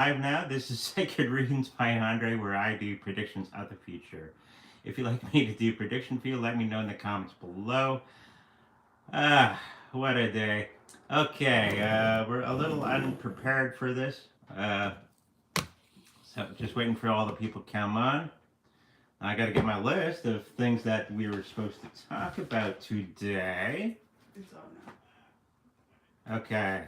Live now. This is Sacred Readings by Andre, where I do predictions of the future. If you'd like me to do prediction for you, let me know in the comments below. What a day. Okay, we're a little unprepared for this. So just waiting for all the people to come on. I got to get my list of things that we were supposed to talk about today. It's on now. Okay.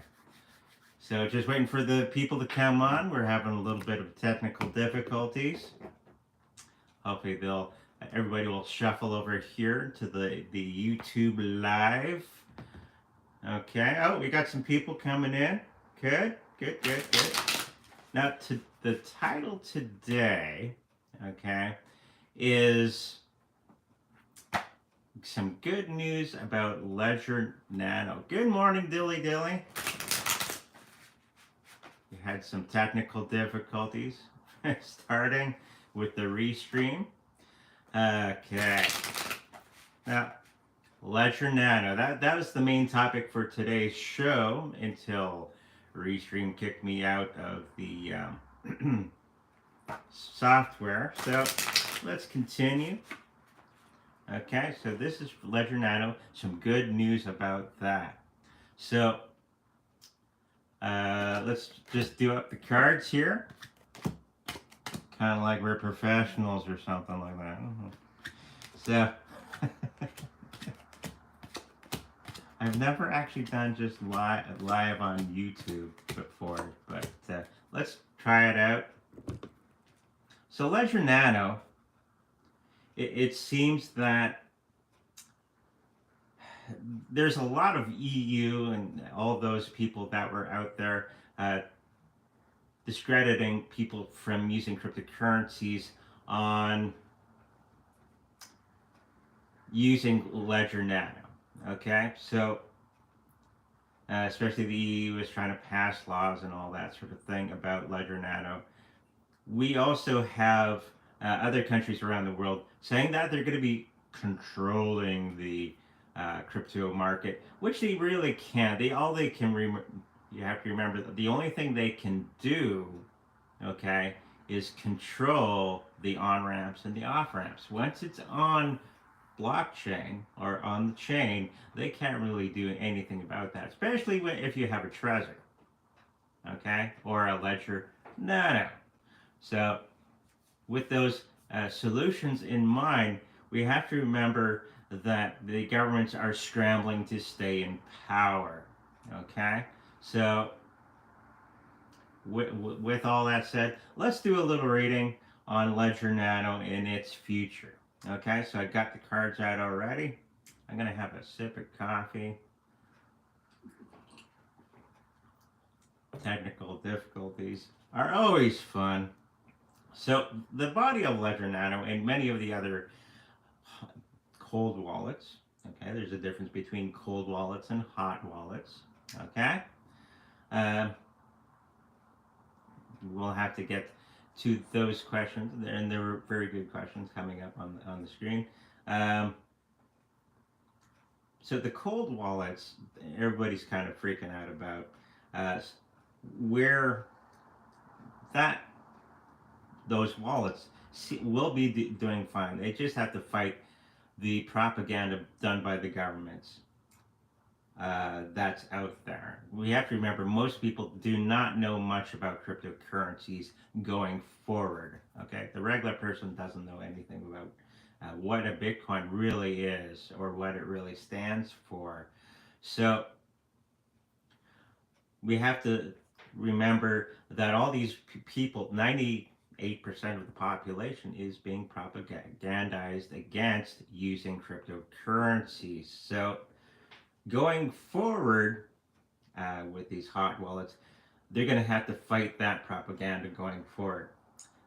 So just waiting for the people to come on. We're having a little bit of technical difficulties. Hopefully everybody will shuffle over here to the YouTube live. Okay. Oh, we got some people coming in. Good. Now the title today, okay, is some good news about Ledger Nano. Good morning, Dilly. We had some technical difficulties starting with the restream. Okay. Now, Ledger Nano. That was the main topic for today's show until restream kicked me out of the software. So let's continue. Okay, so this is Ledger Nano. Some good news about that. So let's just do up the cards here. Kind of like we're professionals or something like that. So, I've never actually done just live on YouTube before, but let's try it out. So Ledger Nano, it seems that there's a lot of EU and all those people that were out there discrediting people from using cryptocurrencies on using Ledger Nano. Okay, so especially the EU is trying to pass laws and all that sort of thing about Ledger Nano. We also have other countries around the world saying that they're going to be controlling the crypto market, which they really can't. You have to remember that the only thing they can do, okay, is control the on ramps and the off ramps. Once it's on blockchain or on the chain, they can't really do anything about that, especially if you have a Trezor, okay, or a Ledger Nano. So with those solutions in mind, we have to remember that the governments are scrambling to stay in power, okay? So with all that said, let's do a little reading on Ledger Nano and its future. Okay, so I got the cards out already. I'm gonna have a sip of coffee. Technical difficulties are always fun. So the body of Ledger Nano and many of the other cold wallets, okay, there's a difference between cold wallets and hot wallets, okay? We'll have to get to those questions, and there were very good questions coming up on the screen. So the cold wallets, everybody's kind of freaking out about where those wallets will be doing fine. They just have to fight the propaganda done by the governments that's out there. We have to remember most people do not know much about cryptocurrencies going forward. Okay, the regular person doesn't know anything about what a Bitcoin really is or what it really stands for. So we have to remember that all these people, 98% of the population, is being propagandized against using cryptocurrencies. So going forward with these hot wallets, they're going to have to fight that propaganda going forward.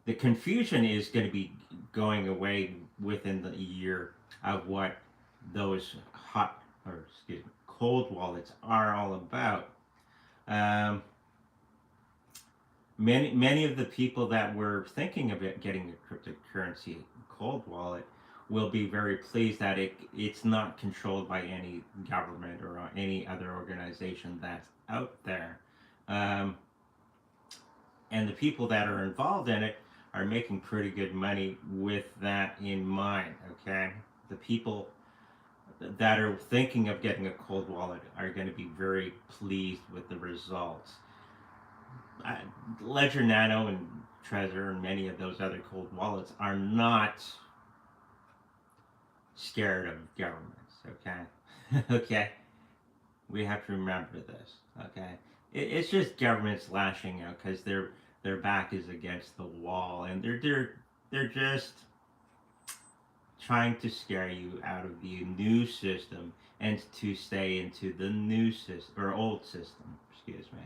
The confusion is going to be going away within the year of what those cold wallets are all about. Many of the people that were thinking of getting a cryptocurrency cold wallet will be very pleased that it's not controlled by any government or any other organization that's out there. And the people that are involved in it are making pretty good money with that in mind, okay? The people that are thinking of getting a cold wallet are going to be very pleased with the results. Ledger Nano and Trezor and many of those other cold wallets are not scared of governments, okay? Okay? We have to remember this, okay? It's just governments lashing out because their back is against the wall, and they're just trying to scare you out of the new system and to stay into the new system or old system. Excuse me.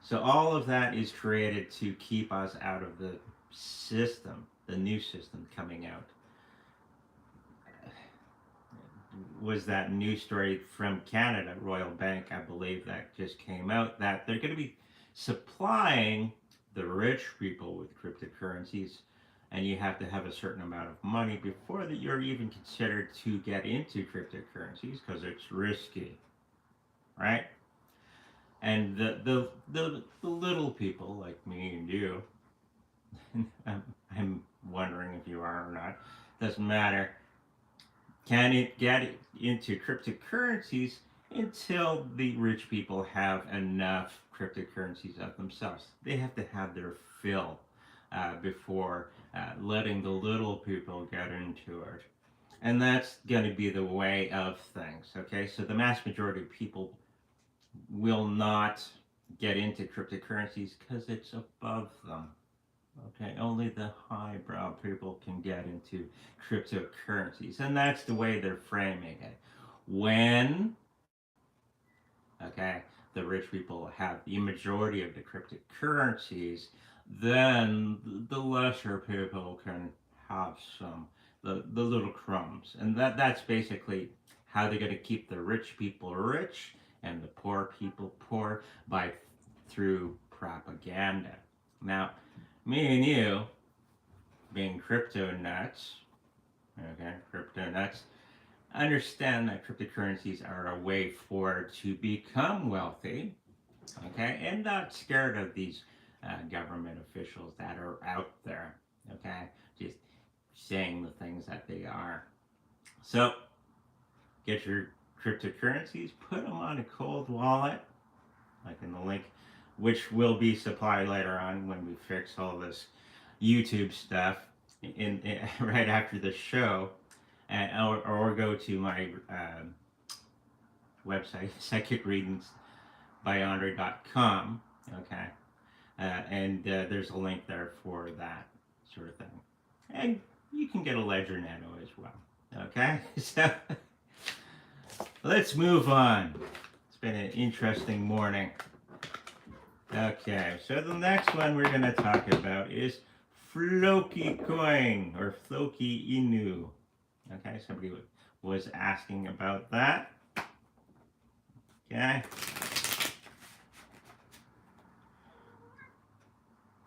So all of that is created to keep us out of the system, the new system coming out. Was that news story from Canada, Royal Bank, I believe, that just came out, that they're going to be supplying the rich people with cryptocurrencies, and you have to have a certain amount of money before that you're even considered to get into cryptocurrencies because it's risky, right? And the little people like me and you, I'm wondering if you are or not, doesn't matter, can it get into cryptocurrencies until the rich people have enough cryptocurrencies of themselves. They have to have their fill before letting the little people get into it. And that's going to be the way of things, okay? So the mass majority of people will not get into cryptocurrencies because it's above them. Okay, only the highbrow people can get into cryptocurrencies, and that's the way they're framing it. When, okay, the rich people have the majority of the cryptocurrencies, then the lesser people can have some, the little crumbs. And that's basically how they're going to keep the rich people rich and the poor people poor by through propaganda. Now, me and you, being crypto nuts, okay, crypto nuts, understand that cryptocurrencies are a way for to become wealthy, okay, and not scared of these government officials that are out there, okay, just saying the things that they are. So, get your cryptocurrencies, put them on a cold wallet, like in the link, which will be supplied later on when we fix all this YouTube stuff in right after the show, and or go to my website psychicreadingsbyandre.com, okay, and there's a link there for that sort of thing, and you can get a Ledger Nano as well, okay. So let's move on. It's been an interesting morning. Okay, so the next one we're going to talk about is Floki coin or Floki Inu. Okay, somebody was asking about that. Okay.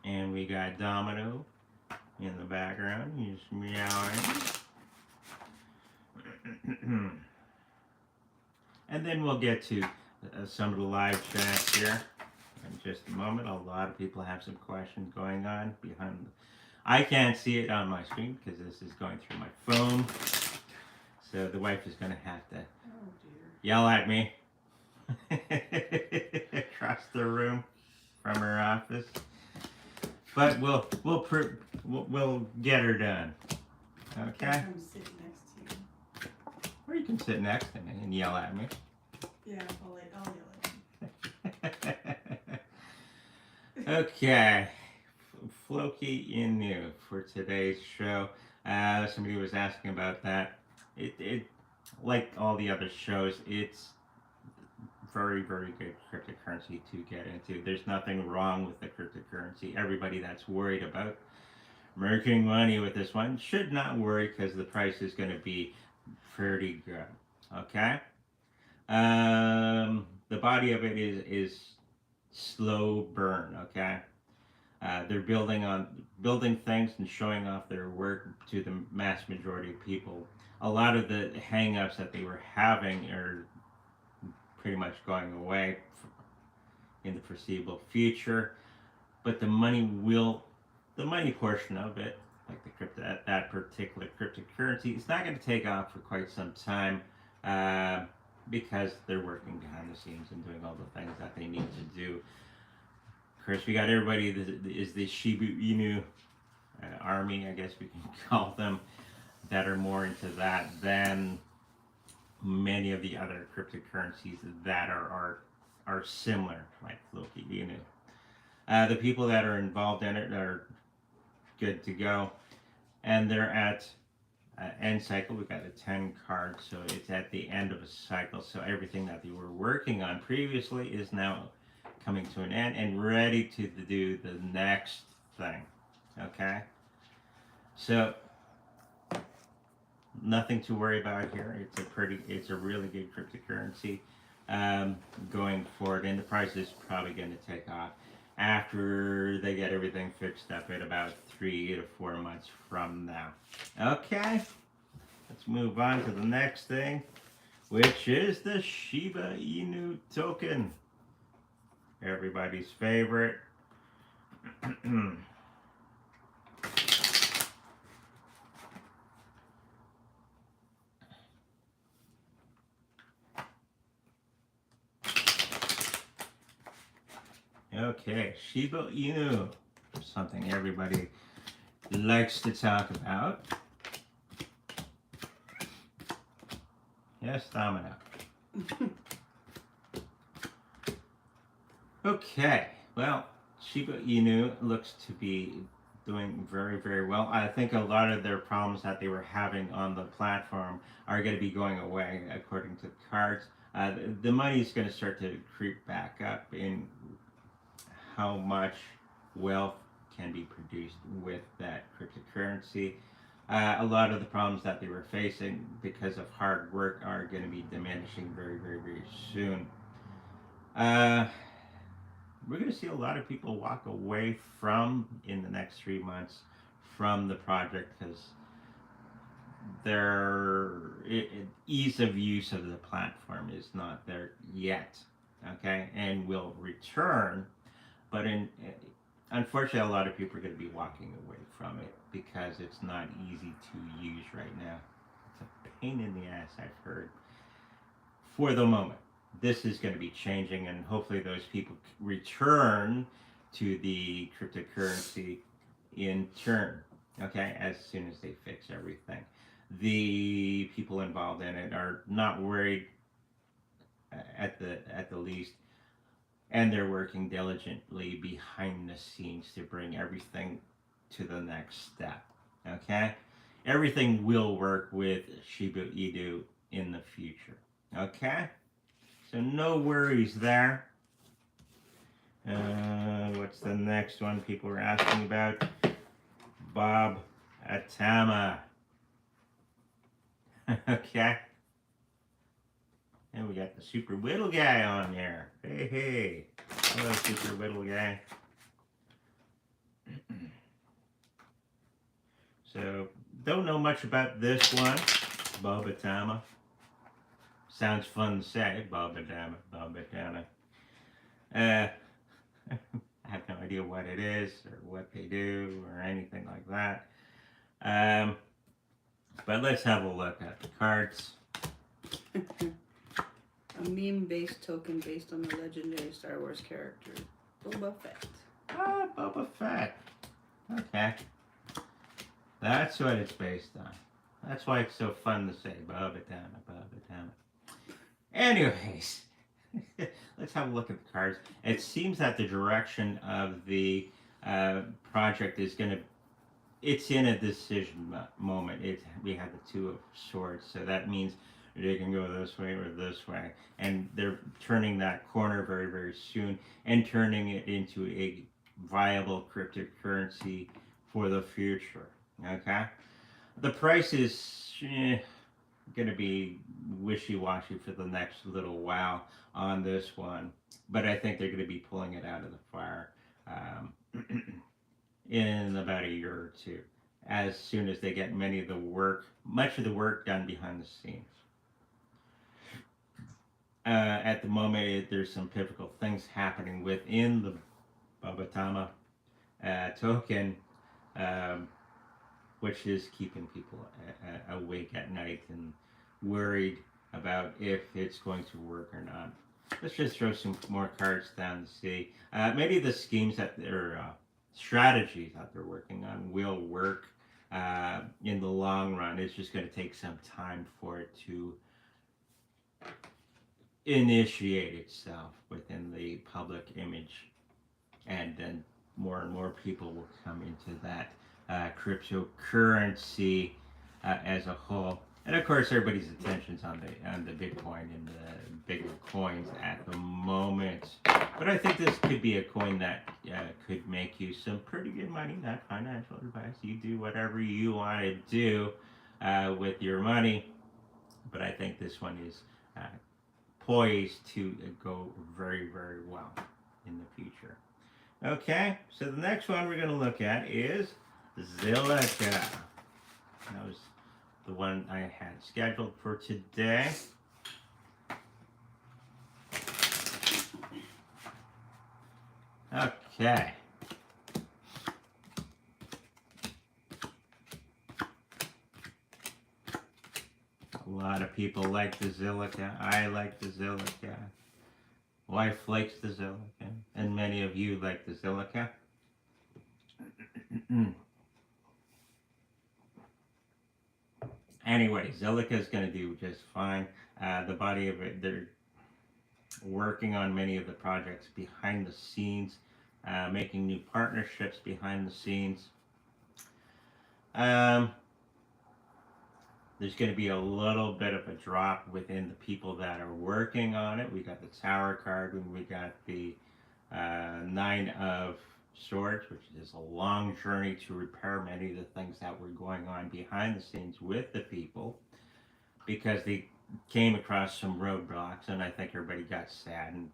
And we got Domino in the background. He's meowing. And then we'll get to some of the live chats here in just a moment. A lot of people have some questions going on behind. I can't see it on my screen because this is going through my phone. So the wife is going to have to yell at me across the room from her office. But we'll get her done. Okay. Come sit next to you. Or you can sit next to me and yell at me. Yeah, I'll yell at you. Okay, Floki Inu for today's show. Somebody was asking about that. It like all the other shows, it's very, very good cryptocurrency to get into. There's nothing wrong with the cryptocurrency. Everybody that's worried about making money with this one should not worry because the price is going to be pretty good. Okay. The body of it is slow burn. Okay. They're building things and showing off their work to the mass majority of people. A lot of the hang-ups that they were having are pretty much going away. in the foreseeable future. But the money portion of it, like the crypto, that particular cryptocurrency, it's not going to take off for quite some time because they're working behind the scenes and doing all the things that they need to do. Of course, we got everybody that is the Shiba Inu army, I guess we can call them, that are more into that than many of the other cryptocurrencies that are similar, like Floki Inu. The people that are involved in it are good to go, and they're at end cycle. We've got the 10 cards, so it's at the end of a cycle. So everything that they were working on previously is now coming to an end and ready to do the next thing. Okay, so nothing to worry about here. It's a really good cryptocurrency going forward, and the price is probably going to take off after they get everything fixed up at about 3 to 4 months from now. Okay, let's move on to the next thing, which is the Shiba Inu token. Everybody's favorite. Okay, Shiba Inu, something everybody likes to talk about. Yes, Domino. Okay, well, Shiba Inu looks to be doing very, very well. I think a lot of their problems that they were having on the platform are going to be going away, according to the cards. The money is going to start to creep back up in how much wealth can be produced with that cryptocurrency. A lot of the problems that they were facing because of hard work are going to be diminishing very, very, very soon. We're going to see a lot of people walk away from, in the next 3 months, from the project because their ease of use of the platform is not there yet. Okay, and will return, but unfortunately, a lot of people are going to be walking away from it because it's not easy to use right now. It's a pain in the ass, I've heard. For the moment, this is going to be changing, and hopefully those people return to the cryptocurrency in turn, okay, as soon as they fix everything. The people involved in it are not worried at the least, and they're working diligently behind the scenes to bring everything to the next step. Okay, everything will work with Shiba Inu in the future. Okay, so no worries there. What's the next one people are asking about? Bobatama. Okay. And we got the Super Whittle guy on there. Hey, hey. Hello, Super Whittle guy. So, don't know much about this one. Bobatama. Sounds fun to say. Bobatama. Bobatama. I have no idea what it is or what they do or anything like that. But let's have a look at the cards. A meme-based token based on the legendary Star Wars character, Boba Fett. Ah, Boba Fett. Okay. That's what it's based on. That's why it's so fun to say, Bobatama, Bobatama. Anyways, let's have a look at the cards. It seems that the direction of the project is going to, it's in a decision moment. We have the Two of Swords, so that means they can go this way or this way. And they're turning that corner very, very soon and turning it into a viable cryptocurrency for the future. Okay? The price is going to be wishy-washy for the next little while on this one. But I think they're going to be pulling it out of the fire in about a year or two, as soon as they get much of the work done behind the scenes. at the moment, there's some pivotal things happening within the Bobatama token, um, which is keeping people awake at night and worried about if it's going to work or not. Let's just throw some more cards down to see. Maybe the schemes that they're strategies that they're working on will work in the long run. It's just going to take some time for it to initiate itself within the public image, and then more and more people will come into that cryptocurrency as a whole. And of course, everybody's attention's on the Bitcoin and the bigger coins at the moment. But I think this could be a coin that could make you some pretty good money. Not financial advice. You do whatever you want to do with your money. But I think this one is poised to go very, very well in the future. Okay, so the next one we're going to look at is Zilliqa. That was the one I had scheduled for today. Okay. A lot of people like the Zilliqa. I like the Zilliqa. Wife likes the Zilliqa. And many of you like the Zilliqa. Anyway, Zilliqa is going to do just fine. The body of it, they're working on many of the projects behind the scenes, making new partnerships behind the scenes. There's going to be a little bit of a drop within the people that are working on it. We got the Tower card, and we got the Nine of Swords, which is a long journey to repair many of the things that were going on behind the scenes with the people, because they came across some roadblocks, and I think everybody got sad, and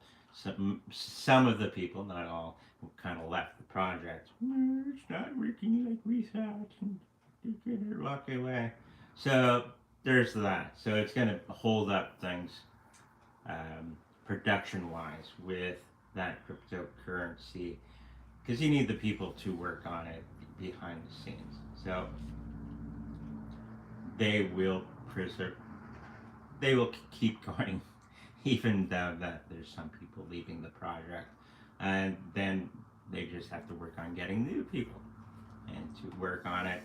some of the people, not all, kind of left the project. It's not working like we thought, and they couldn't walk away. So there's that. So it's going to hold up things production-wise with that cryptocurrency, because you need the people to work on it behind the scenes. So they will preserve. They will keep going, even though that there's some people leaving the project, and then they just have to work on getting new people and to work on it,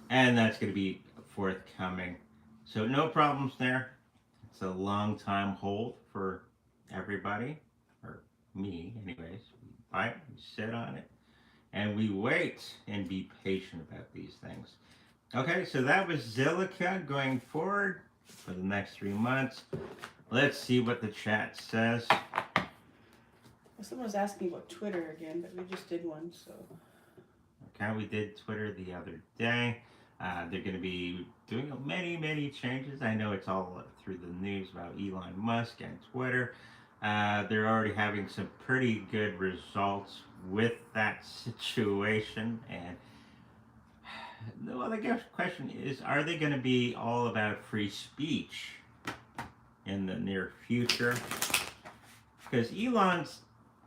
and that's going to be forthcoming. So no problems there. It's a long time hold for everybody, or me anyways. We buy it, we sit on it, and we wait and be patient about these things. Okay, so that was Zilliqa going forward for the next 3 months. Let's see what the chat says. Someone was asking about Twitter again, but we just did one, so. Okay, we did Twitter the other day. They're going to be doing many, many changes. I know it's all through the news about Elon Musk and Twitter. They're already having some pretty good results with that situation. And well, the question is, are they going to be all about free speech in the near future? Because Elon's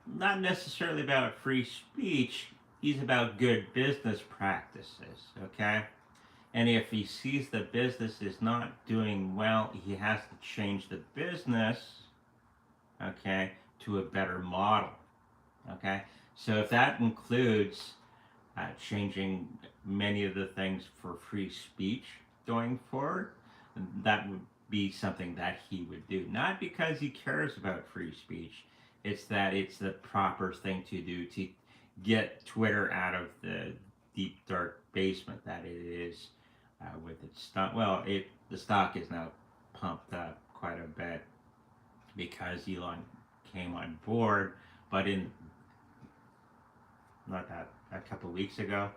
not necessarily about free speech. He's about good business practices, okay? And if he sees the business is not doing well, he has to change the business, okay, to a better model, okay? So if that includes changing many of the things for free speech going forward, that would be something that he would do. Not because he cares about free speech, it's that it's the proper thing to do to get Twitter out of the deep, dark basement that it is with its stock. Well, the stock is now pumped up quite a bit because Elon came on board, but a couple of weeks ago,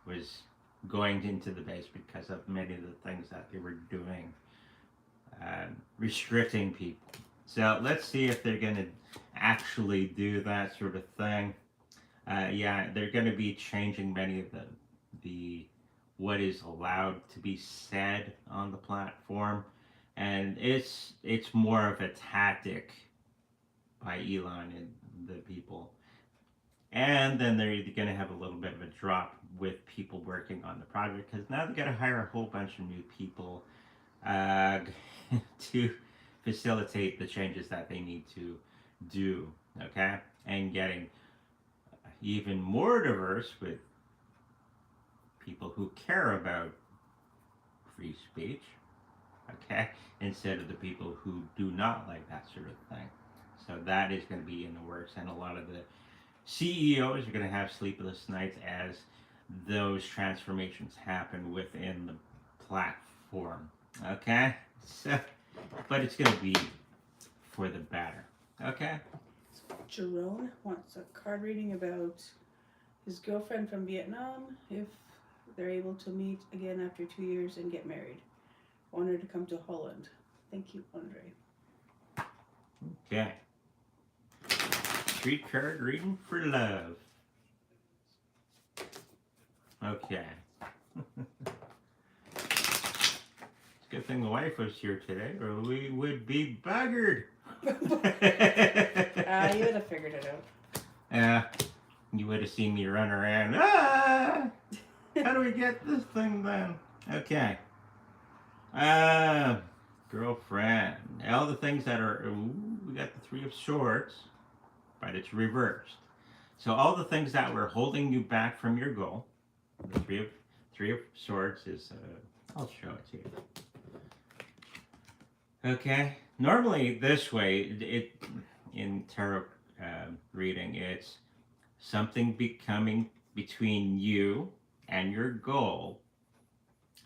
was going into the base because of many of the things that they were doing, restricting people. So let's see if they're going to actually do that sort of thing. Yeah, they're going to be changing many of the what is allowed to be said on the platform. and it's more of a tactic by Elon and the people. And then they're going to have a little bit of a drop with people working on the project because now they got to hire a whole bunch of new people to facilitate the changes that they need to do. Okay, and getting even more diverse with people who care about free speech. Okay, instead of the people who do not like that sort of thing. So that is going to be in the works, and a lot of the CEOs are going to have sleepless nights as those transformations happen within the platform. Okay? So, but it's going to be for the better. Okay? Jerome wants a card reading about his girlfriend from Vietnam, if they're able to meet again after 2 years and get married. Want her to come to Holland. Thank you, Andre. Okay. Street card reading for love. Okay. It's a good thing the wife was here today, or we would be buggered. You would have figured it out. Yeah, you would have seen me run around. Ah! How do we get this thing then? Okay. Girlfriend. All the things that are, ooh, we got the Three of Swords, but it's reversed. So all the things that were holding you back from your goal, the Three of Swords is, I'll show it to you. Okay. Normally this way, in tarot reading, it's something becoming between you and your goal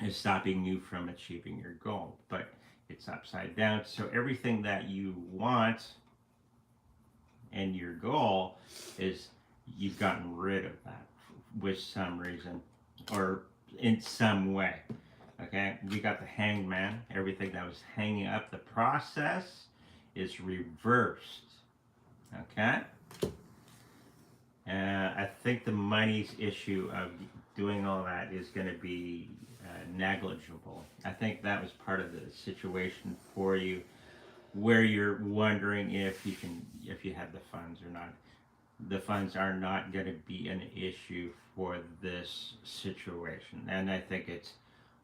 is stopping you from achieving your goal, but it's upside down. So everything that you want and your goal is you've gotten rid of that with some reason or in some way. Okay, we got the Hanged Man. Everything that was hanging up the process is reversed. Okay, I think the money's issue of doing all that is going to be negligible. I think that was part of the situation for you, where you're wondering if you have the funds or not. The funds are not going to be an issue for this situation, and I think it's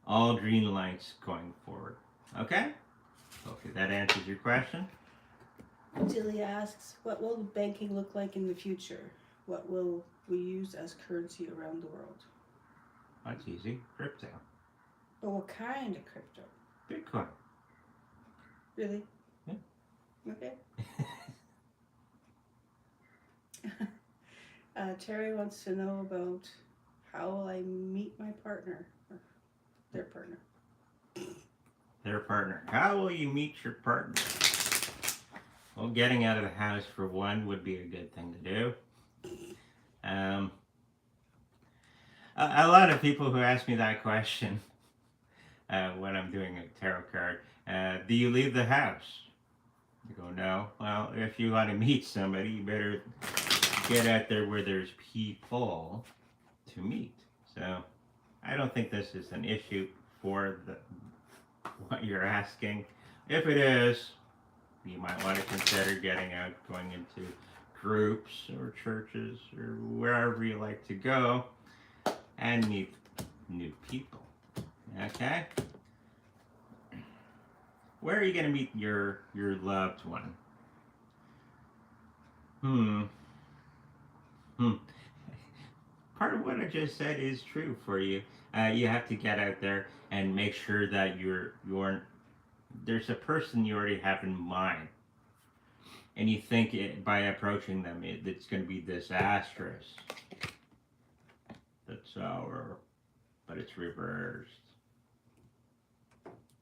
all green lights going forward. Okay? Okay, that answers your question. Zilliqa asks, what will banking look like in the future? What will we use as currency around the world? That's easy. Crypto. But what kind of crypto? Bitcoin. Really? Yeah. Okay. Terry wants to know about how will I meet my partner, or their partner. Their partner. How will you meet your partner? Well, getting out of the house for one would be a good thing to do. A lot of people who ask me that question when I'm doing a tarot card, do you leave the house? I go, no. Well, if you want to meet somebody, you better get out there where there's people to meet. So I don't think this is an issue for what you're asking. If it is, you might want to consider getting out, going into groups or churches or wherever you like to go and meet new people. Okay? Where are you going to meet your loved one? Part of what I just said is true for you. You have to get out there and make sure that there's a person you already have in mind. And you think by approaching them, it's going to be disastrous. The Tower, but it's reversed.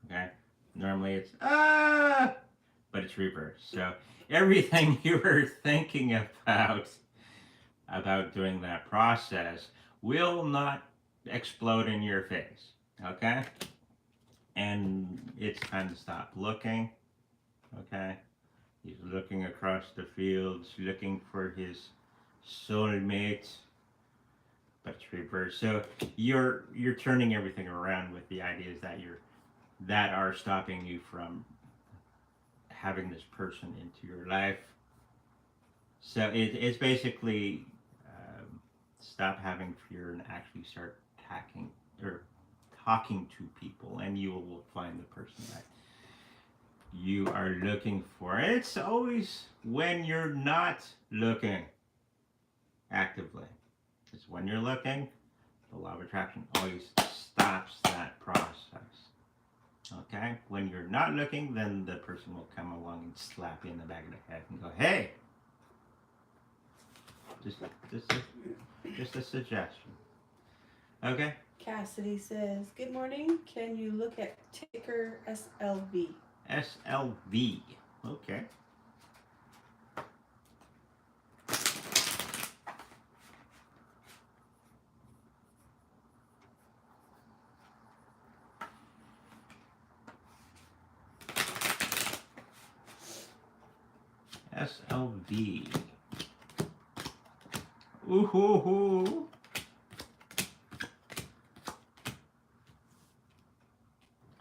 Okay? Normally it's, but it's reversed. So everything you were thinking about doing that process will not explode in your face. Okay? And it's time to stop looking. Okay? He's looking across the fields, looking for his soulmate, but it's reversed. So you're turning everything around with the ideas that you're that are stopping you from having this person into your life. So it's basically stop having fear and actually start talking to people, and you will find the person that you are looking for. It's always when you're not looking actively. It's when you're looking, the law of attraction always stops that process. Okay? When you're not looking, then the person will come along and slap you in the back of the head and go, hey! Just a suggestion. Okay? Cassidy says, good morning. Can you look at ticker SLV? SLV. Okay. SLV. Ooh hoo hoo.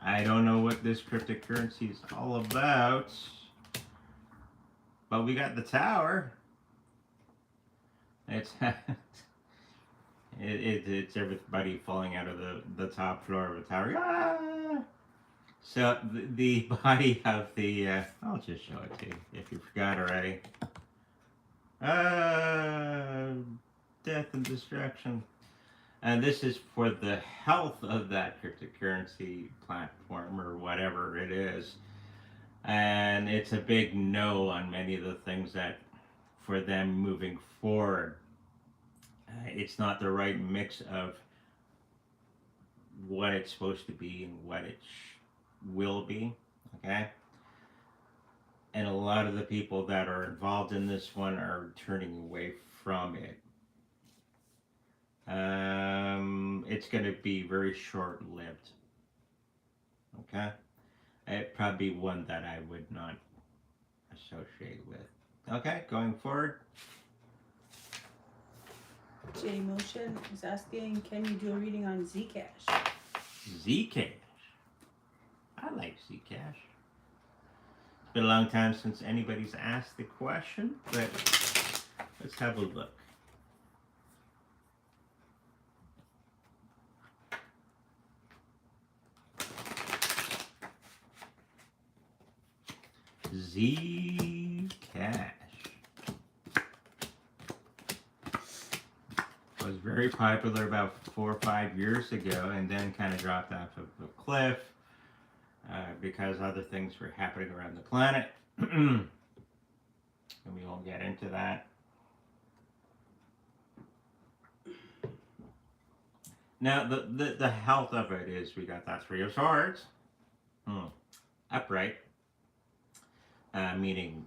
I don't know what this cryptocurrency is all about, but we got the tower. It's it's everybody falling out of the top floor of a tower. Ah! So the body of the I'll just show it to you if you forgot already. Death and destruction. And this is for the health of that cryptocurrency platform or whatever it is. And it's a big no on many of the things that for them moving forward. It's not the right mix of what it's supposed to be and what it will be. Okay? And a lot of the people that are involved in this one are turning away from it. It's going to be very short-lived. Okay? It'd probably be one that I would not associate with. Okay, going forward. J Motion is asking, can you do a reading on ZCASH? ZCASH. I like ZCASH. It's been a long time since anybody's asked the question, but let's have a look. ZCASH was very popular about 4 or 5 years ago, and then kind of dropped off of the cliff because other things were happening around the planet. And we won't get into that. Now, the health of it is we got that Three of Swords, upright, meaning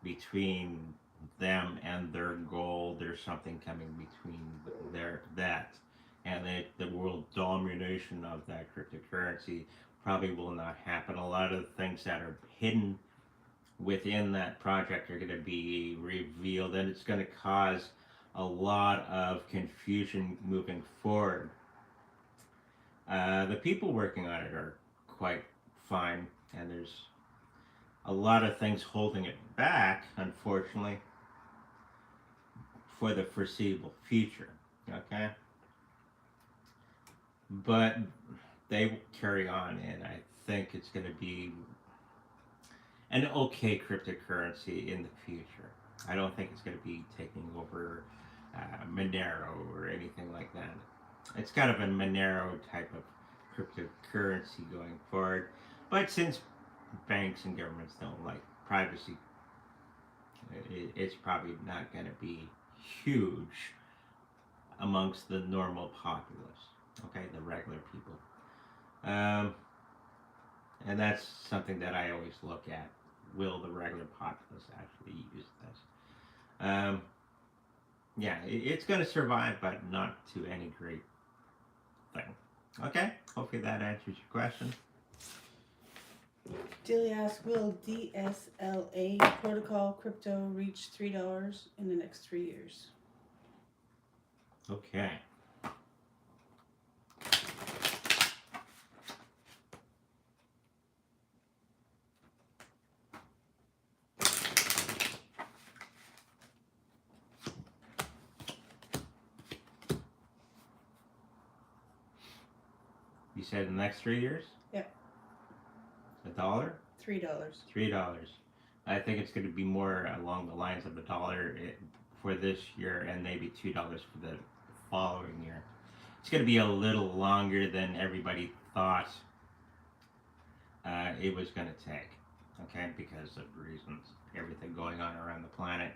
between them and their goal, there's something coming between that and the world domination of that cryptocurrency probably will not happen. A lot of the things that are hidden within that project are going to be revealed, and it's going to cause a lot of confusion moving forward. The people working on it are quite fine, and there's a lot of things holding it back, unfortunately, for the foreseeable future. Okay? But they will carry on, and I think it's going to be an okay cryptocurrency in the future. I don't think it's going to be taking over Monero or anything like that. It's kind of a Monero type of cryptocurrency going forward. But since banks and governments don't like privacy, it's probably not going to be huge amongst the normal populace. Okay, the regular people. And that's something that I always look at. Will the regular populace actually use this? Yeah, it's going to survive, but not to any great thing. Okay, hopefully that answers your question. Dilly asks, will DSLA Protocol crypto reach $3 in the next 3 years? Okay. said in the next 3 years? Yeah. $1? $3. $3. I think it's going to be more along the lines of $1 for this year and maybe $2 for the following year. It's going to be a little longer than everybody thought it was going to take, okay, because of reasons, everything going on around the planet.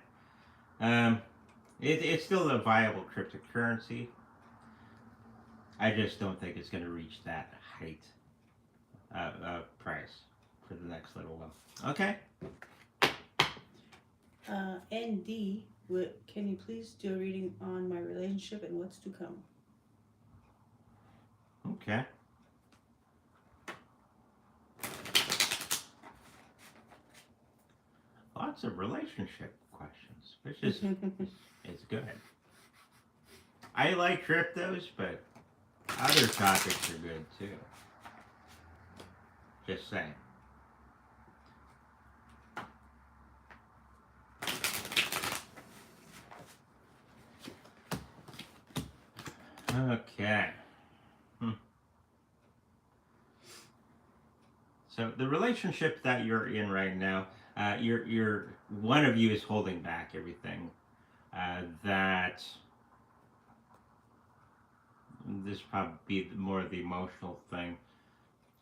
It's still a viable cryptocurrency. I just don't think it's going to reach that height price for the next little while. Okay. ND, can you please do a reading on my relationship and what's to come? Okay. Lots of relationship questions, which is it's good. I like cryptos, but other topics are good too. Just saying. Okay. So the relationship that you're in right now, you're one of you is holding back everything. That this probably be more of the emotional thing,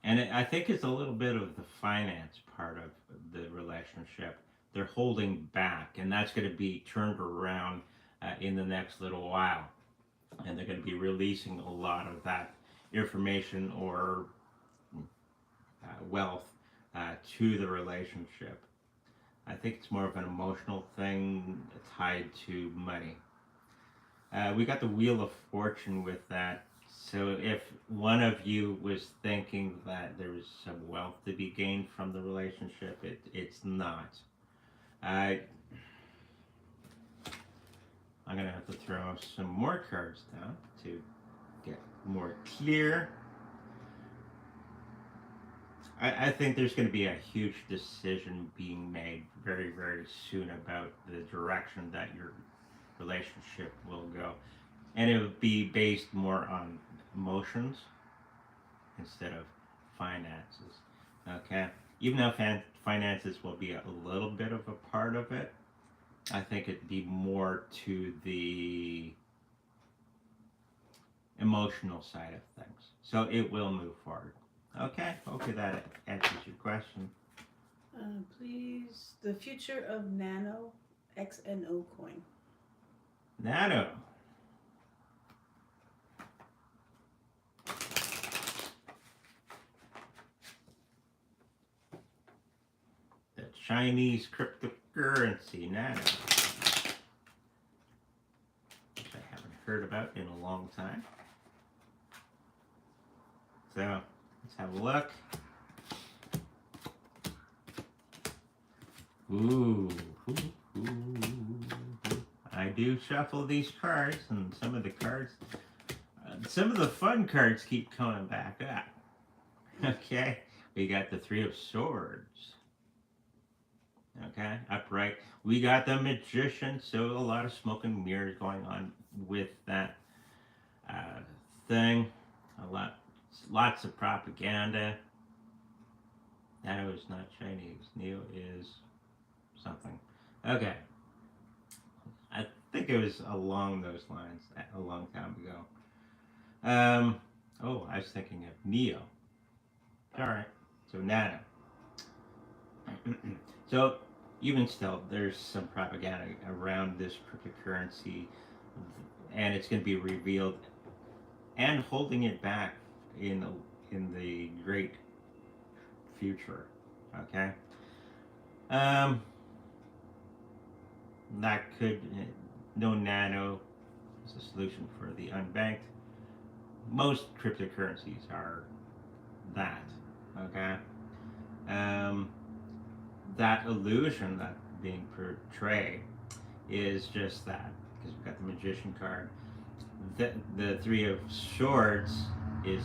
and I think it's a little bit of the finance part of the relationship. They're holding back, and that's going to be turned around in the next little while, and they're going to be releasing a lot of that information or wealth to the relationship. I think it's more of an emotional thing tied to money. We got the Wheel of Fortune with that. So if one of you was thinking that there was some wealth to be gained from the relationship, it's not. I'm going to have to throw some more cards down to get more clear. I think there's going to be a huge decision being made very, very soon about the direction that your relationship will go. And it would be based more on emotions instead of finances. Okay? Even though finances will be a little bit of a part of it, I think it'd be more to the emotional side of things. So it will move forward. Okay, hopefully that answers your question. Please, the future of Nano XNO coin. Nano. The Chinese cryptocurrency, Nano. Which I haven't heard about in a long time. So, let's have a look. Ooh. I do shuffle these cards, and some of the cards, some of the fun cards keep coming back up. Okay, we got the Three of Swords. Okay, upright. We got the Magician, so a lot of smoke and mirrors going on with that thing. Lots of propaganda. Nano is not Chinese. Neo is something. Okay. I think it was along those lines a long time ago. Oh, I was thinking of Neo. Alright, so Nano. So, even still, there's some propaganda around this cryptocurrency, and it's going to be revealed and holding it back in the great future. Okay? That could, no Nano is a solution for the unbanked. Most cryptocurrencies are that, okay? That illusion that being portrayed is just that, because we've got the Magician card. The Three of Swords is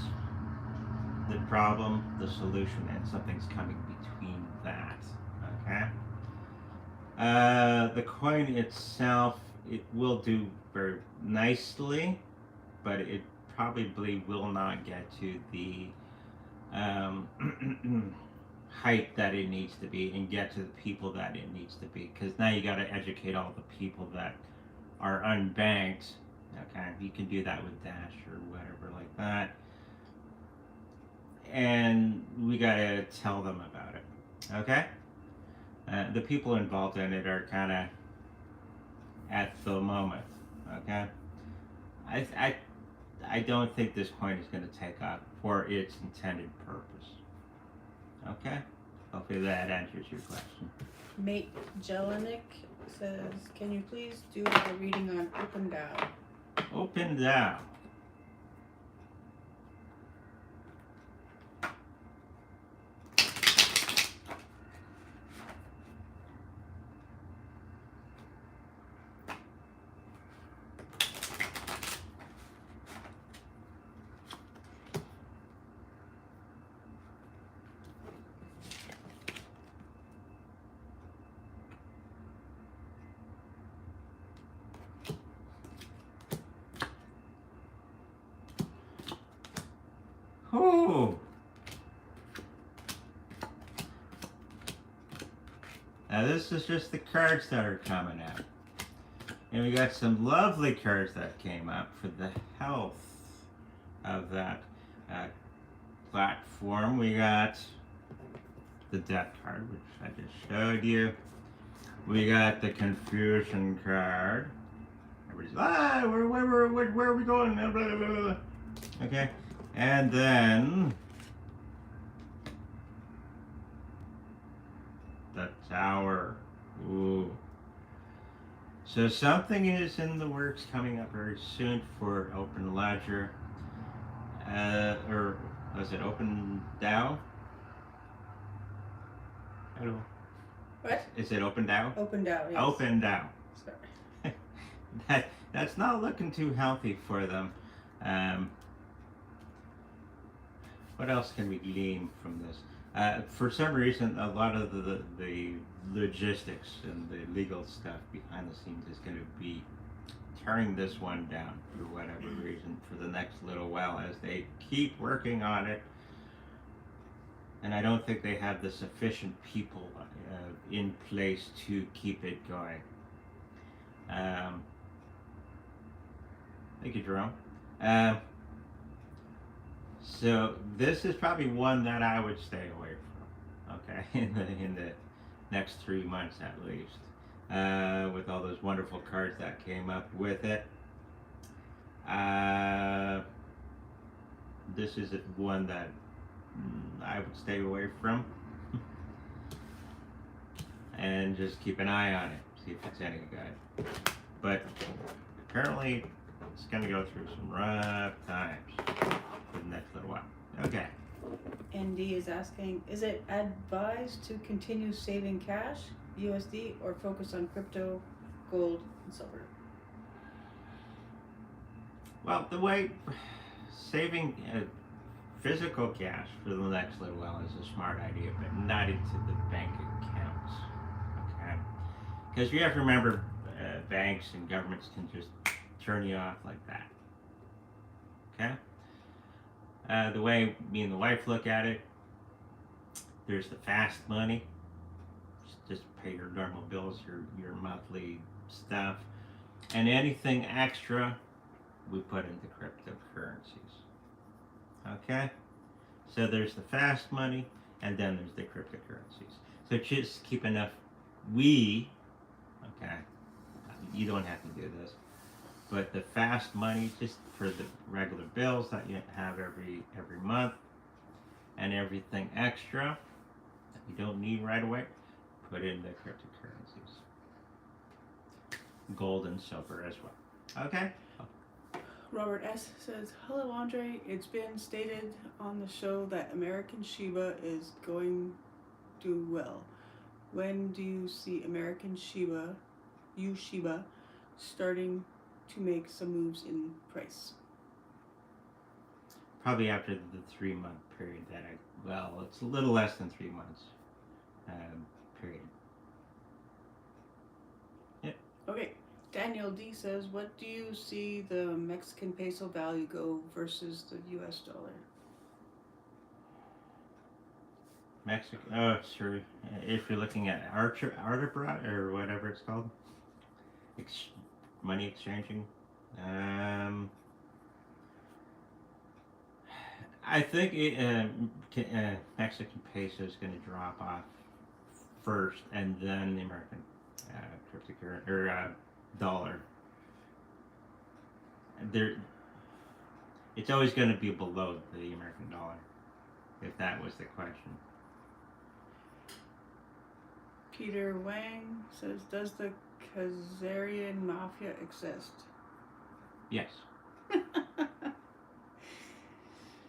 the problem, the solution, and something's coming between that, okay? The coin itself, it will do very nicely, but it probably will not get to the height that it needs to be and get to the people that it needs to be. Because now you got to educate all the people that are unbanked. Okay, you can do that with Dash or whatever like that. And we got to tell them about it. Okay? The people involved in it are kind of at the moment. Okay? I don't think this coin is going to take off for its intended purpose. Okay? Hopefully that answers your question. Mate Jelinek says, can you please do a reading on OpenDAO? Open down. Oh. Now this is just the cards that are coming out. And we got some lovely cards that came up for the health of that platform. We got the death card, which I just showed you. We got the confusion card. Everybody's where are we going? Blah, blah, blah, blah. Okay. And then the tower. Ooh. So something is in the works coming up very soon for Open Ledger. Or was it Open DAO? Hello. What? Is it Open DAO? OpenDAO, yes. Open DAO. Sorry. That's not looking too healthy for them. What else can we glean from this? For some reason, a lot of the logistics and the legal stuff behind the scenes is going to be tearing this one down for whatever reason for the next little while as they keep working on it. And I don't think they have the sufficient people in place to keep it going. Thank you, Jerome. So this is probably one that I would stay away from. Okay, in the next 3 months at least, with all those wonderful cards that came up with it. This is one that I would stay away from, and just keep an eye on it, see if it's any good. But apparently, it's going to go through some rough times for the next little while. Okay. ND is asking, is it advised to continue saving cash, USD, or focus on crypto, gold, and silver? Well, the way saving physical cash for the next little while is a smart idea, but not into the bank accounts. Okay? Because you have to remember, banks and governments can just turn you off like that. Okay? The way me and the wife look at it, there's the fast money. Just pay your normal bills, your monthly stuff. And anything extra, we put into cryptocurrencies. Okay? So there's the fast money, and then there's the cryptocurrencies. So just keep enough. Okay, you don't have to do this, but the fast money, just for the regular bills that you have every month, and everything extra that you don't need right away, put in the cryptocurrencies. Gold and silver as well. Okay? Robert S. says, hello Andre, it's been stated on the show that American Shiba is going to do well. When do you see American Shiba, USHIBA, starting to make some moves in price? Probably after the 3-month period that it's a little less than 3 months period. Yep. Okay. Daniel D says, what do you see the Mexican peso value go versus the US dollar? Mexico. Oh, sorry. If you're looking at Artibra or whatever it's called, money exchanging. I think Mexican peso is going to drop off first, and then the American cryptocurrency or dollar. It's always going to be below the American dollar, if that was the question. Peter Wang says, does the Khazarian Moffia exist? Yes.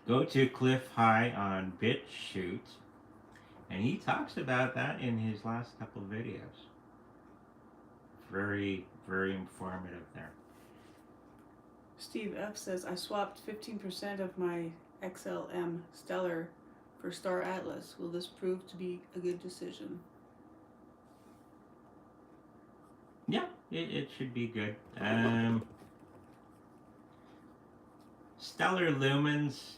Go to Cliff High on BitChute, and he talks about that in his last couple of videos. Very, very informative there. Steve F says, I swapped 15% of my XLM Stellar for Star Atlas. Will this prove to be a good decision? Yeah, it should be good. Stellar Lumens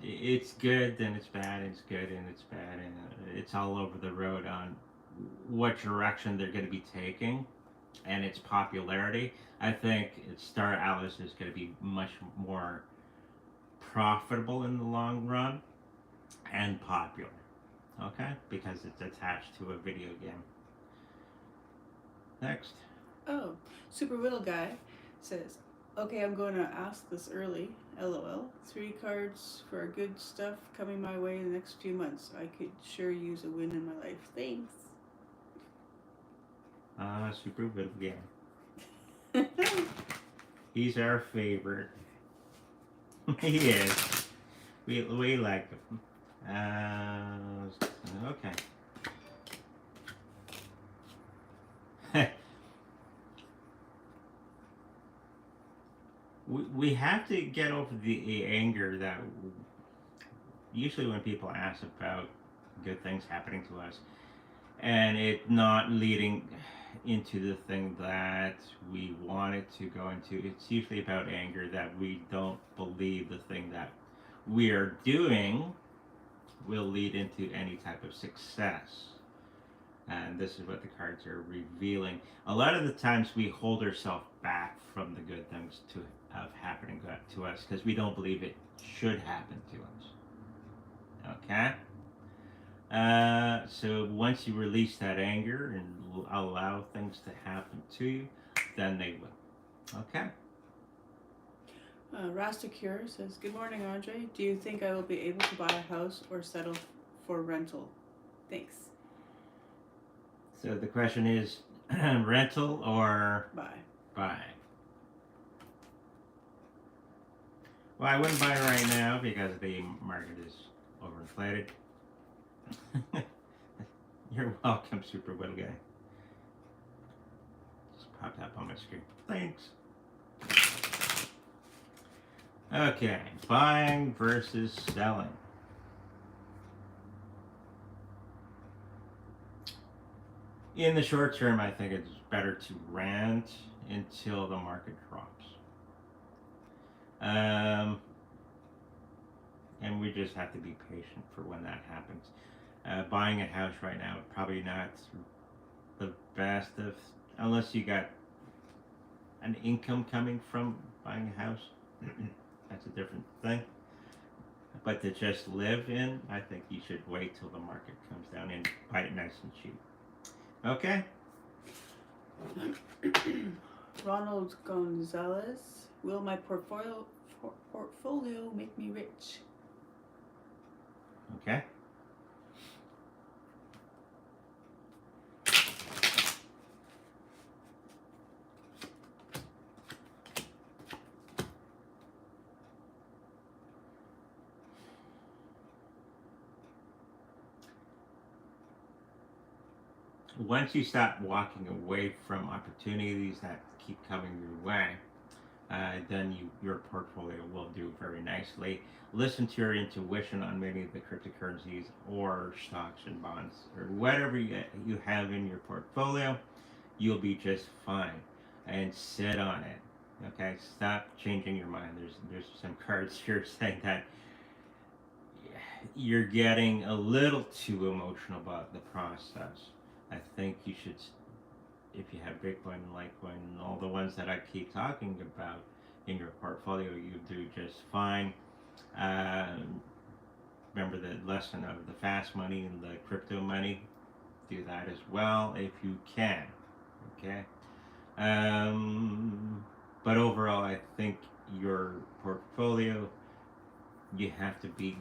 it's good, then it's bad, it's good, and it's bad, and it's all over the road on what direction they're going to be taking and its popularity. I think Star Atlas is going to be much more profitable in the long run and popular, okay? Because it's attached to a video game. Next. Oh, Super Whittle Guy says, okay, I'm going to ask this early. LOL. 3 cards for good stuff coming my way in the next few months. I could sure use a win in my life. Thanks. Super Whittle Guy. He's our favorite. He is. We like him. Okay. We have to get over the anger that usually when people ask about good things happening to us and it not leading into the thing that we want it to go into, it's usually about anger that we don't believe the thing that we are doing will lead into any type of success. And this is what the cards are revealing. A lot of the times we hold ourselves back from the good things of happening to us because we don't believe it should happen to us. Okay? So once you release that anger and allow things to happen to you, then they will. Okay? Rastacure says, good morning, Andre. Do you think I will be able to buy a house or settle for rental? Thanks. So the question is rental or Buy. buy? Well, I wouldn't buy right now because the market is overinflated. You're welcome, Super Whittle Guy. Just popped up on my screen. Thanks. Okay, buying versus selling. In the short term, I think it's better to rent until the market drops. And we just have to be patient for when that happens. Buying a house right now, probably not the best of, unless you got an income coming from buying a house. That's a different thing. But to just live in, I think you should wait till the market comes down and buy it nice and cheap. Okay. Ronald Gonzalez, will my portfolio make me rich? Okay. Once you stop walking away from opportunities that keep coming your way, then your portfolio will do very nicely. Listen to your intuition on many of the cryptocurrencies or stocks and bonds or whatever you have in your portfolio. You'll be just fine. and sit on it. Okay, stop changing your mind. There's some cards here saying that you're getting a little too emotional about the process. I think you should, if you have Bitcoin and Litecoin and all the ones that I keep talking about in your portfolio, you do just fine. Remember the lesson of the fast money and the crypto money. Do that as well if you can. Okay. But overall, I think your portfolio, you have to be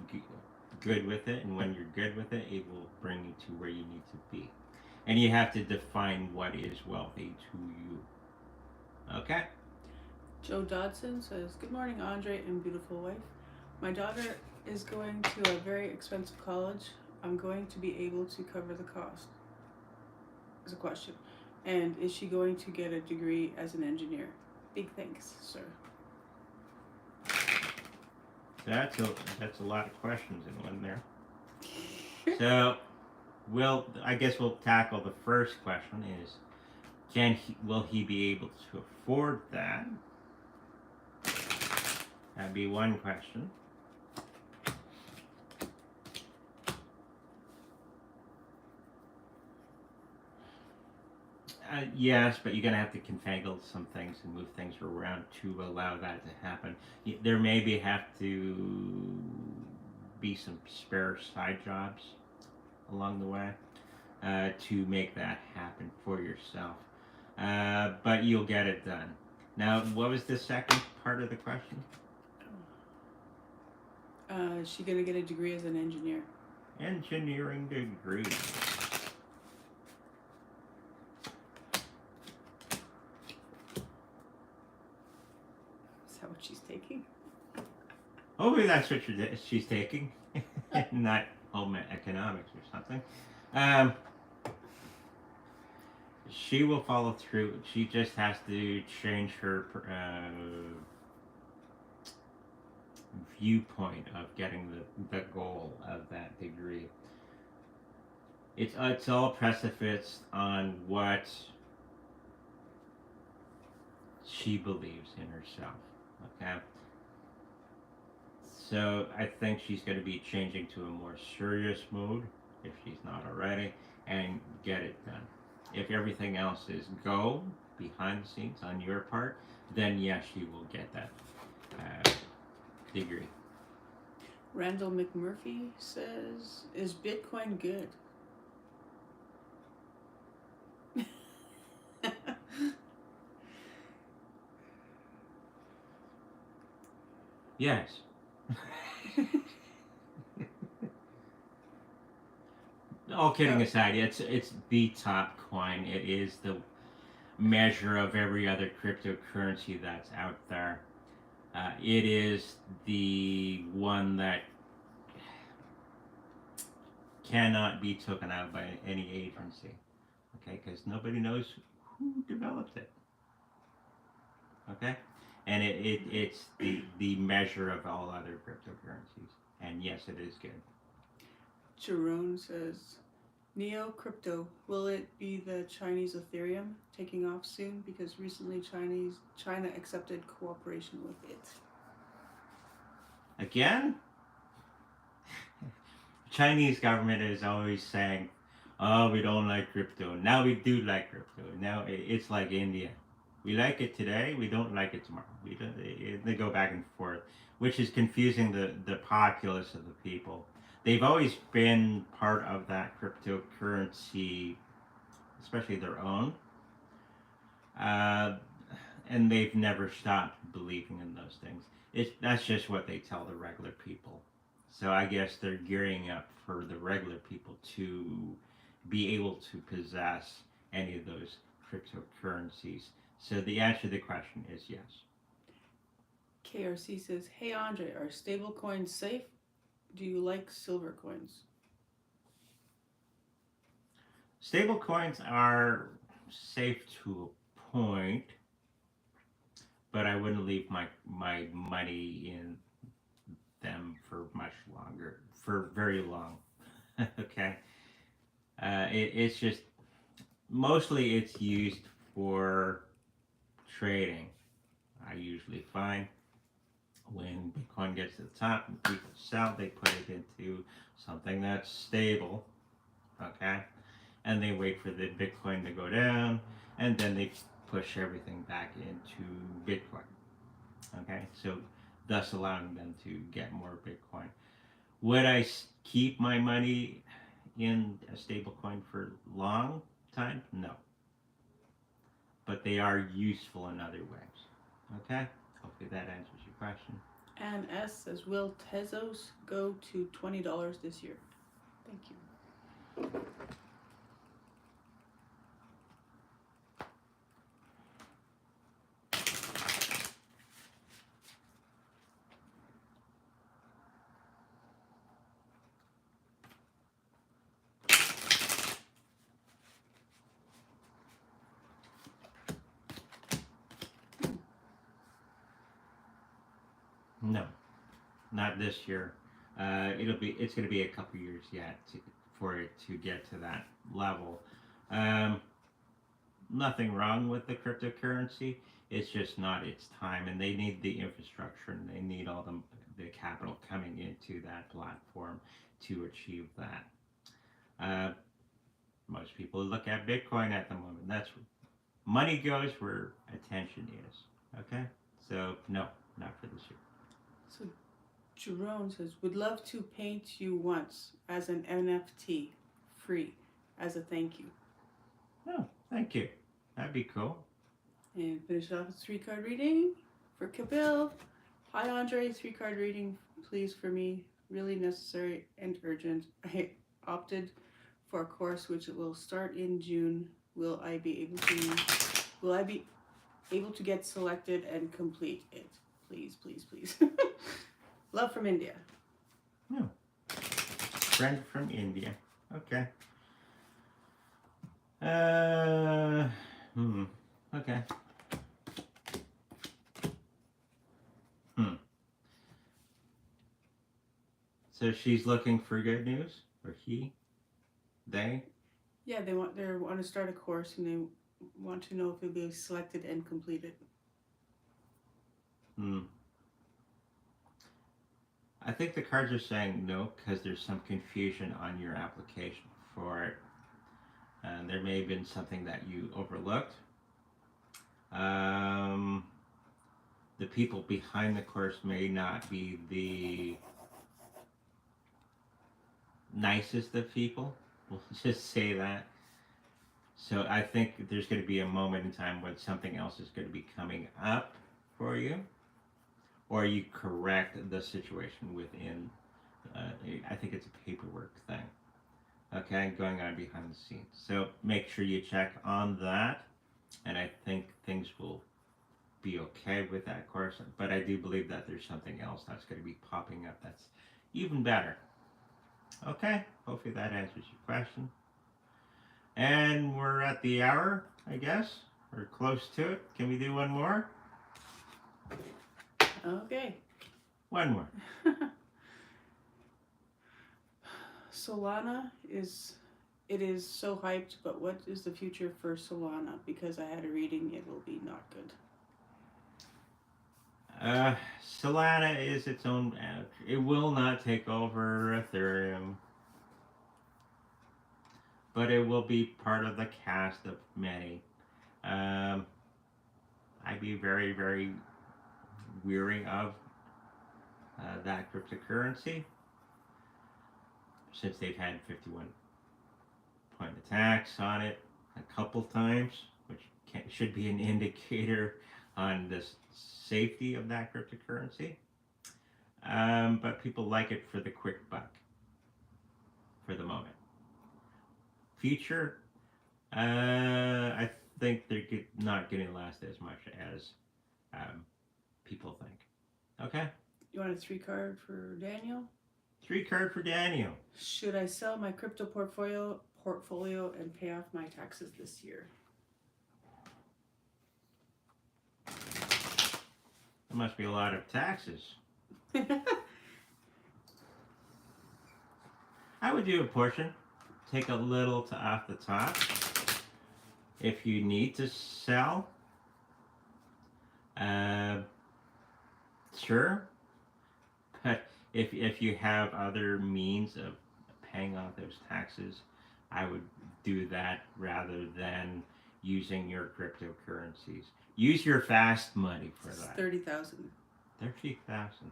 good with it, and when you're good with it, it will bring you to where you need to be. And you have to define what is wealthy to you. Okay? Joe Dodson says, "Good morning, Andre and beautiful wife. My daughter is going to a very expensive college. I'm going to be able to cover the cost?" Is a question. And is she going to get a degree as an engineer? Big thanks, sir. That's a lot of questions in one there. So, I guess we'll tackle the first question: is will he be able to afford that? That'd be one question. Yes, but you're going to have to configure some things and move things around to allow that to happen. There maybe have to be some spare side jobs along the way to make that happen for yourself. But you'll get it done. Now, what was the second part of the question? Is she going to get a degree as an engineer? Engineering degree. What she's taking? Hopefully that's what she's taking, not home economics or something. She will follow through. She just has to change her viewpoint of getting the goal of that degree. It's all predicated on what she believes in herself. Okay. So I think she's going to be changing to a more serious mode, if she's not already, and get it done. If everything else is go behind the scenes on your part, then yes, she will get that degree. Randall McMurphy says, "Is Bitcoin good?" Yes. All kidding aside, it's the top coin. It is the measure of every other cryptocurrency that's out there. It is the one that cannot be taken out by any agency. Okay, because nobody knows who developed it. Okay, and it's the measure of all other cryptocurrencies. And yes, it is good. Jerome says, "Neo crypto, will it be the Chinese Ethereum taking off soon? Because recently China accepted cooperation with it." Again, Chinese government is always saying, "Oh, we don't like crypto." Now we do like crypto. Now it's like India. We like it today, we don't like it tomorrow. They go back and forth, which is confusing the populace of the people. They've always been part of that cryptocurrency, especially their own, and they've never stopped believing in those things. That's just what they tell the regular people. So I guess they're gearing up for the regular people to be able to possess any of those cryptocurrencies. So the answer to the question is yes. KRC says, "Hey Andre, are stable coins safe? Do you like silver coins?" Stable coins are safe to a point, but I wouldn't leave my money in them for much longer, for very long. Okay, it's just mostly it's used for trading. I usually find when Bitcoin gets to the top and people sell, they put it into something that's stable, okay? And they wait for the Bitcoin to go down, and then they push everything back into Bitcoin, okay? So thus allowing them to get more Bitcoin. Would I keep my money in a stable coin for long time? No. But they are useful in other ways, okay? Hopefully that answers your question. Ann S says, will Tezos go to $20 this year? Thank you. No, not this year. It's going to be a couple years yet for it to get to that level. Nothing wrong with the cryptocurrency. It's just not its time, and they need the infrastructure and they need all the capital coming into that platform to achieve that. Most people look at Bitcoin at the moment. That's where money goes where attention is. Okay, so no, not for this year. So Jerome says, would love to paint you once as an NFT, free, as a thank you. Oh, thank you. That'd be cool. And finish off with 3-card reading for Kabil. Hi Andre, 3-card reading, please, for me. Really necessary and urgent. I opted for a course which will start in June. Will I be able to get selected and complete it? Please, please, please. Love from India. No. Friend from India. Okay. Okay. So she's looking for good news, or he, they. Yeah, they want to start a course and they want to know if it'll be selected and completed. I think the cards are saying no because there's some confusion on your application for it. And there may have been something that you overlooked. The people behind the course may not be the nicest of people. We'll just say that. So I think there's going to be a moment in time when something else is going to be coming up for you, or you correct the situation within. I think it's a paperwork thing. Okay, going on behind the scenes. So make sure you check on that, and I think things will be okay with that course. But I do believe that there's something else that's going to be popping up that's even better. Okay, hopefully that answers your question. And we're at the hour, I guess. We're close to it. Can we do one more? Okay. One more. Solana is so hyped, but what is the future for Solana? Because I had a reading, it will be not good. Solana is its own. It will not take over Ethereum, but it will be part of the cast of many. I'd be very, very weary of that cryptocurrency, since they've had 51-point attacks on it a couple times, which should be an indicator on the safety of that cryptocurrency. But people like it for the quick buck for the moment. Future, I think they're not going to last as much as people think. Okay? You want a 3-card for Daniel? 3-card for Daniel. Should I sell my crypto portfolio and pay off my taxes this year? There must be a lot of taxes. I would do a portion. Take a little off the top. If you need to sell, Sure, but if you have other means of paying off those taxes, I would do that rather than using your cryptocurrencies. Use your fast money for It's that. 30,000. 30,000.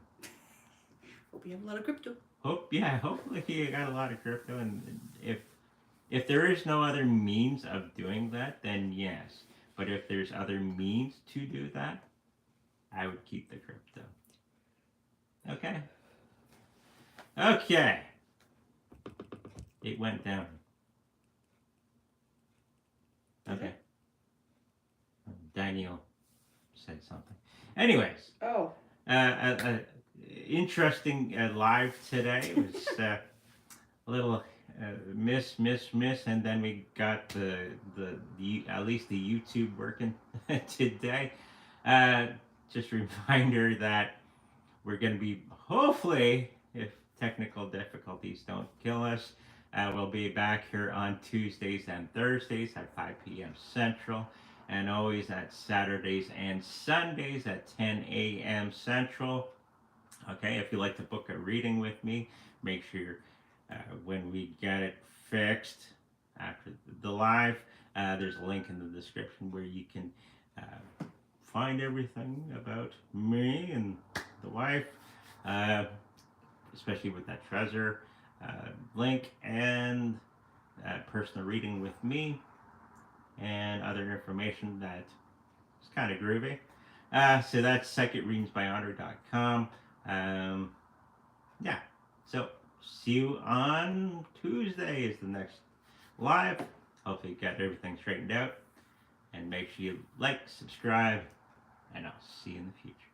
Hope you have a lot of crypto. Hopefully you got a lot of crypto, and if there is no other means of doing that, then yes. But if there's other means to do that, I would keep the crypto. Okay. Okay. It went down. Okay. Daniel said something. Anyways, Oh, interesting live today. It was a little miss, and then we got the at least the YouTube working today. Just a reminder that we're going to be, hopefully, if technical difficulties don't kill us, we'll be back here on Tuesdays and Thursdays at 5 p.m. Central, and always at Saturdays and Sundays at 10 a.m. Central. Okay, if you'd like to book a reading with me, make sure when we get it fixed after the live, there's a link in the description where you can find everything about me and the wife, especially with that treasure link and personal reading with me and other information that is kind of groovy. So that's secondreadingsbyhonor.com. Yeah, so see you on Tuesday is the next live. Hopefully you got everything straightened out. And make sure you like, subscribe, and I'll see you in the future.